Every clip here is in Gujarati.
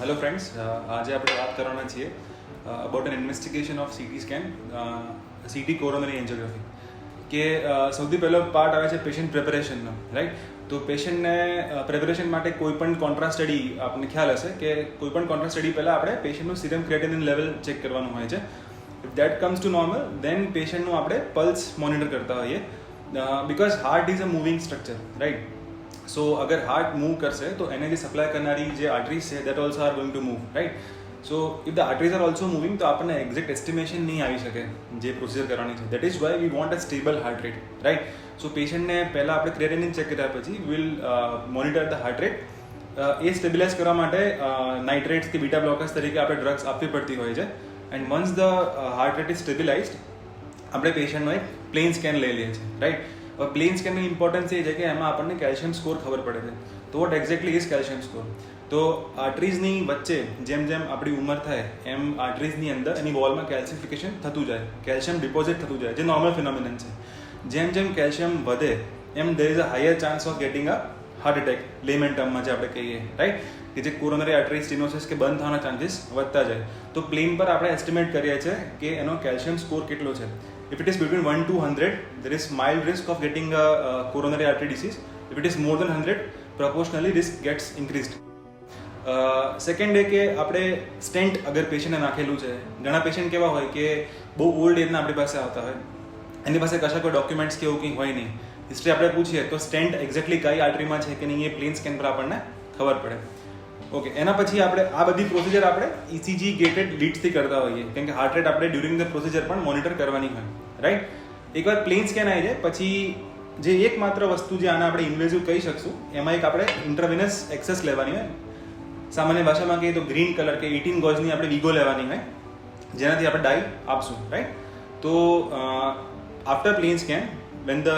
હેલો ફ્રેન્ડ્સ, આજે આપણે વાત કરવાના છીએ about an investigation of CT scan, CT coronary angiography. કે સૌથી પહેલો પાર્ટ આવે છે પેશન્ટ પ્રિપેરેશનનો, રાઈટ. તો પેશન્ટને પ્રિપેરેશન માટે કોઈ પણ કોન્ટ્રાસ્ટ સ્ટડી, આપણને ખ્યાલ હશે કે કોઈ પણ કોન્ટ્રાસ્ટ સ્ટડી પહેલાં આપણે પેશન્ટનું સીરમ ક્રિએટિનિન લેવલ ચેક કરવાનું હોય છે. If that comes to normal, then પેશન્ટનું આપણે પલ્સ મોનિટર કરતા હોઈએ, because heart is a moving structure, right. So અગર હાર્ટ મૂવ કરશે તો એને જે સપ્લાય કરનારી જે આર્ટરીઝ છે that also R going to move, right. So if the arteries are also moving તો આપણને એક્ઝેક્ટ એસ્ટિમેશન નહીં આવી શકે જે પ્રોસિજર કરવાની છે. That is why we want a stable heart rate, right. So પેશન્ટને પહેલાં આપણે ક્રિએટિનિન ચેક કર્યા પછી will monitor the heart rate. એ સ્ટેબિલાઇઝ કરવા માટે નાઇટ્રેટ્સ કે બીટા બ્લોકર્સ તરીકે આપણે ડ્રગ્સ આપવી પડતી હોય છે. And once the heart rate is stabilized, આપણે પેશન્ટનો એક પ્લેન સ્કેન લઈ લઈએ છીએ, રાઈટ. હવે પ્લેન સ્કેનની ઇમ્પોર્ટન્સ એ છે કે એમાં આપણને કેલ્શિયમ સ્કોર ખબર પડે છે. તો vote exactly is calcium score? તો આર્ટરીઝની વચ્ચે જેમ જેમ આપણી ઉંમર થાય એમ આર્ટરીઝની અંદર એની વોલમાં કેલ્શિફિકેશન થતું જાય, કેલ્શિયમ ડિપોઝિટ થતું જાય, જે નોર્મલ ફિનોમિનન છે. જેમ જેમ કેલ્શિયમ વધે એમ there is a higher chance of getting a heart attack, layman ટર્મમાં જે આપણે કહીએ, રાઈટ. કે જે કોરોનરી આર્ટરી સ્ટેનોસિસ કે બંધ થવાના ચાન્સીસ વધતા જાય. તો પ્લેન પર આપણે એસ્ટિમેટ કરીએ છીએ કે એનો કેલ્શિયમ સ્કોર કેટલો છે. If it is between 1 to 100, there is mild risk of getting a coronary artery disease. If it is more than 100, proportionally risk gets increased. Second એ કે આપણે સ્ટેન્ટ અગર પેશન્ટને નાખેલું છે, ઘણા પેશન્ટ કેવા હોય કે બહુ ઓલ્ડ એજના આપણી પાસે આવતા હોય, એની પાસે કશા કોઈ ડોક્યુમેન્ટ્સ કે એવું કંઈ હોય નહીં, હિસ્ટ્રી આપણે પૂછીએ તો સ્ટેન્ટ એક્ઝેક્ટલી કઈ આર્ટરીમાં છે કે નહીં એ પ્લેન સ્કેન પર આપણને ખબર પડે. ઓકે, એના પછી આપણે આ બધી પ્રોસિજર આપણે ઇસીજી ગેટેડ લીડ્સથી કરતા હોઈએ, કેમ કે હાર્ટ રેટ આપણે ડ્યુરિંગ ધ પ્રોસિજર પણ મોનિટર કરવાની હોય, રાઈટ. એકવાર પ્લેન સ્કેન આવી જાય પછી જે એકમાત્ર વસ્તુ જે આને આપણે ઇન્વેઝિવ કહી શકશું, એમાં એક આપણે ઇન્ટ્રાવિનસ એક્સેસ લેવાની હોય. સામાન્ય ભાષામાં કહીએ તો ગ્રીન કલર કે 18 ગોઝની આપણે વીગો લેવાની હોય, જેનાથી આપણે ડાઈ આપશું, રાઈટ. તો after plain scan when the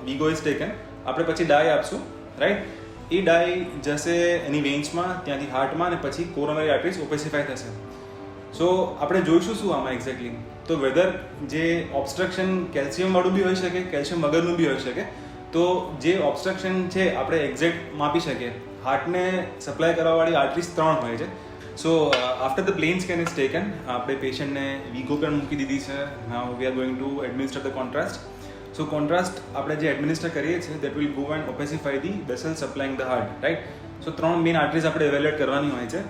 Vigo is taken, આપણે પછી ડાઈ આપશું, રાઈટ. એ ડાઈ જશે એની વેન્સમાં, ત્યાંથી હાર્ટમાં, અને પછી કોરોનરી આર્ટરીઝ ઓપેસિફાય થશે. સો આપણે જોઈશું શું આમાં એક્ઝેક્ટલી, તો વેધર જે ઓબ્સ્ટ્રક્શન કેલ્શિયમવાળું બી હોઈ શકે, કેલ્શિયમ વગરનું બી હોઈ શકે. તો જે ઓબ્સ્ટ્રક્શન છે આપણે એક્ઝેક્ટ માપી શકીએ. હાર્ટને સપ્લાય કરવાવાળી આર્ટરીઝ 3 હોય છે. So after the plain scan is taken, આપણે પેશન્ટને વીગો પણ મૂકી દીધી છે. Now we are going to administer the contrast. So contrast આપણે જે એડમિનિસ્ટર કરીએ છીએ that will go and opacify the vessel supplying the heart, right. So 3 main arteries આપણે ઇવેલ્યુએટ કરવાની હોય છે.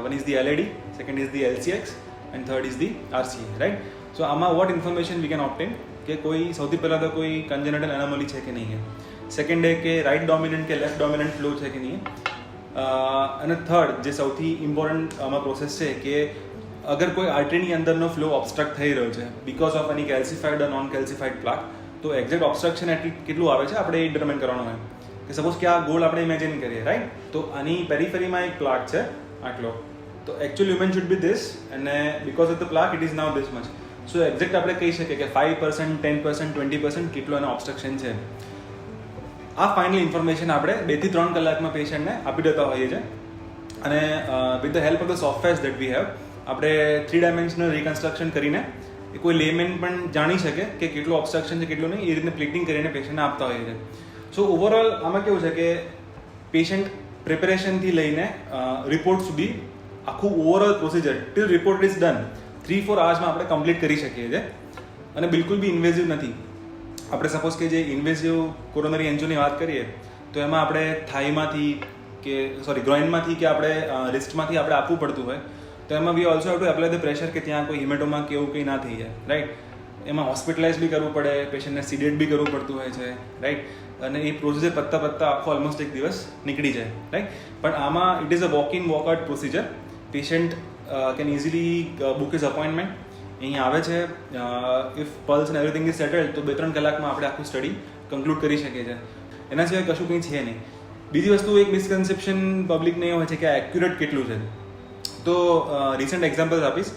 One is the LAD, second is the LCX and third is the RCA, right. So આમાં વોટ ઇન્ફોર્મેશન વી કેન ઓપ્ટેન કે કોઈ સૌથી પહેલાં તો કોઈ કન્જેનિટલ એનોમલી છે કે નહીં, સેકન્ડ એ કે રાઇટ ડોમિનન્ટ કે લેફ્ટ ડોમિનન્ટ ફ્લો છે કે નહીં, અને થર્ડ જે સૌથી ઇમ્પોર્ટન્ટ આમાં પ્રોસેસ છે કે અગર કોઈ આર્ટરીની અંદરનો ફ્લો ઓબ્સ્ટ્રક્ટ થઈ રહ્યો છે બિકોઝ ઓફ એની કેલ્સિફાઈડ નોન કેલ્સિફાઈડ પ્લાક, તો એક્ઝેક્ટ ઓબ્સ્ટ્રક્શન કેટલું આવે છે આપણે એ ડિટરમાઇન કરવાનું હોય. કે સપોઝ કે આ ગોળ આપણે ઇમેજિન કરીએ, રાઈટ. તો આની પેરીફેરીમાં એક પ્લાક છે આટલો, તો actual human should be this, અને because of the plaque it is now this much. So exact આપણે કહી શકીએ કે 5%, 10%, 20% કેટલો એનો ઓબ્સ્ટ્રક્શન છે. આ ફાઇનલ ઇન્ફોર્મેશન આપણે 2 થી 3 કલાકમાં પેશન્ટને આપી દેતા હોઈએ છીએ. અને with the help of the softwares that we have, આપણે 3 ડાયમેન્શનલ રિકન્સ્ટ્રક્શન કરીને કોઈ લેમેન પણ જાણી શકે કે કેટલું ઓબ્સ્ટ્રક્શન છે કેટલું નહીં, એ રીતે પ્લેટિંગ કરીને પેશન્ટને આપતા હોઈએ છીએ. સો ઓવરઓલ આમાં કેવું છે કે પેશન્ટ પ્રિપેરેશનથી લઈને રિપોર્ટ સુધી આખું overall procedure till report is done 3-4 અવર્સમાં આપણે કમ્પ્લીટ કરી શકીએ છીએ. અને બિલકુલ બી ઇન્વેઝિવ નથી. આપણે સપોઝ કે જે ઇન્વેઝિવ કોરોનરી એન્જિયોની વાત કરીએ તો એમાં આપણે થાઈમાંથી કે ગ્રોઇનમાંથી કે આપણે રિસ્ટમાંથી આપણે આપવું પડતું હોય, તો એમાં we also have to apply the pressure કે ત્યાં કોઈ હિમેટોમાં કે એવું કંઈ ના થઈ જાય, રાઈટ. એમાં હોસ્પિટલાઇઝ બી કરવું પડે, પેશન્ટને સિડેટ બી કરવું પડતું હોય છે, રાઈટ. અને એ પ્રોસિજર પત્તા આખો ઓલમોસ્ટ 1 દિવસ નીકળી જાય, રાઈટ. પણ આમાં it is a walk in walk out procedure. Patient can easily book is appointment, અહીંયા આવે છે, if pulse and everything is settled તો 2-3 કલાકમાં આપણે આખું સ્ટડી કન્ક્લુડ કરી શકીએ છીએ. એના સિવાય કશું કંઈ છે નહીં. બીજી વસ્તુ એક મિસકન્સેપ્શન પબ્લિકને એ હોય છે કે એક્યુરેટ કેટલું છે. તો રિસન્ટ એક્ઝામ્પલ્સ આપીશ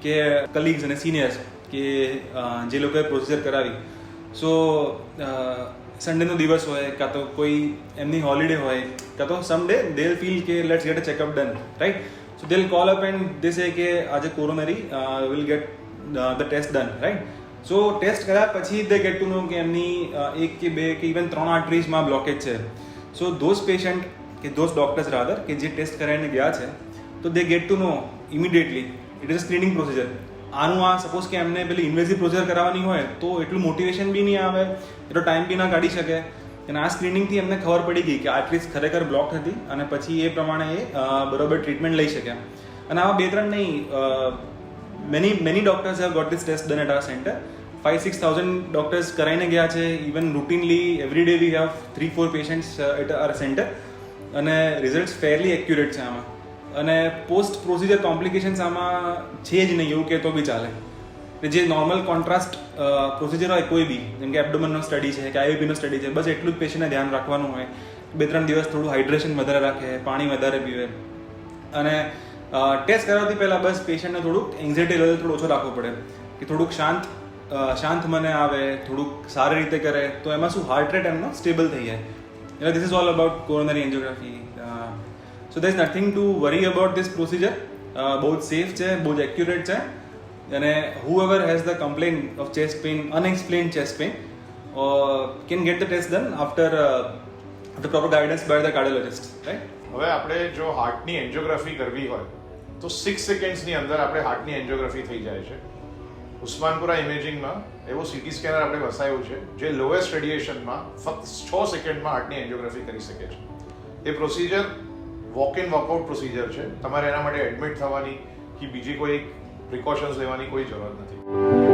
કે કલીગ્સ અને સિનિયર્સ કે જે લોકોએ પ્રોસિજર કરાવી, સો સન્ડેનો દિવસ હોય કાં તો કોઈ એમની હોલિડે હોય કાં તો some day they will feel કે let's get a checkup done, right. So they will call up and they say કે આજે coronary will get the test done, right. So test કર્યા પછી દે ગેટ ટુ નો કે એમની 1 કે 2 કે ઇવન 3 આર્ટરીઝમાં બ્લોકેજ છે. સો ધોઝ પેશન્ટ કે ધોઝ ડોક્ટર્સ રાધર કે જે ટેસ્ટ કરાવીને ગયા છે, તો they get to know immediately. It is a screening procedure. આનું આ સપોઝ કે એમને પેલી ઇન્વેઝિવ પ્રોસિજર કરાવવાની હોય તો એટલું મોટિવેશન બી નહીં આવે, એટલો ટાઈમ બી ના કાઢી શકે. અને આ સ્ક્રીનિંગથી એમને ખબર પડી ગઈ કે આટલી ખરેખર બ્લોક હતી અને પછી એ પ્રમાણે એ બરોબર ટ્રીટમેન્ટ લઈ શક્યા. અને આવા 2-3 નહીં, many doctors have got this test done at our center. 5,000-6,000 doctors કરાઈને ગયા છે. Even routinely every day we have 3-4 patients at our center. અને રિઝલ્ટ્સ ફેરલી એક્યુરેટ છે આમાં. અને પોસ્ટ પ્રોસિજર કોમ્પ્લિકેશન્સ આમાં છે જ નહીં એવું કહેતો બી ચાલે. જે નોર્મલ કોન્ટ્રાસ્ટ પ્રોસિજર હોય કોઈ બી, જેમ કે એબ્ડોમનનો સ્ટડી છે કે આઈઓપીનો સ્ટડી છે, બસ એટલું જ પેશન્ટને ધ્યાન રાખવાનું હોય. 2-3 દિવસ થોડું હાઇડ્રેશન વધારે રાખે, પાણી વધારે પીવે. અને ટેસ્ટ કરાવતી પહેલાં બસ પેશન્ટને થોડુંક એન્ઝાઇટી લેવલ થોડું ઓછો રાખવો પડે કે થોડુંક શાંત મને આવે, થોડુંક સારી રીતે કરે તો એમાં શું હાર્ટ રેટ એમનો સ્ટેબલ થઈ જાય. This is all about coronary angiography. So there is nothing to worry about this procedure. બહુ જ સેફ છે, બહુ જ એક્યુરેટ છે. અને whoever has the complaint of chest pain, unexplained chest pain, can get the test done after proper guidance by the cardiologist, right? હવે આપણે જો હાર્ટની એન્જિયોગ્રાફી કરવી હોય તો 6 સેકન્ડ્સની અંદર આપણે હાર્ટની એન્જિયોગ્રાફી થઈ જાય છે. ઉસ્માનપુરા ઇમેજિંગમાં એવું સીટી સ્કેનર આપણે વસાયું છે જે લોએસ્ટ રેડિયેશનમાં ફક્ત 6 સેકન્ડમાં હાર્ટની એન્જિયોગ્રાફી કરી શકે છે. એ procedure walk in walk out procedure છે. તમારે એના માટે એડમિટ થવાની કે બીજી કોઈ પ્રિકોશન્સ લેવાની કોઈ જરૂર નથી.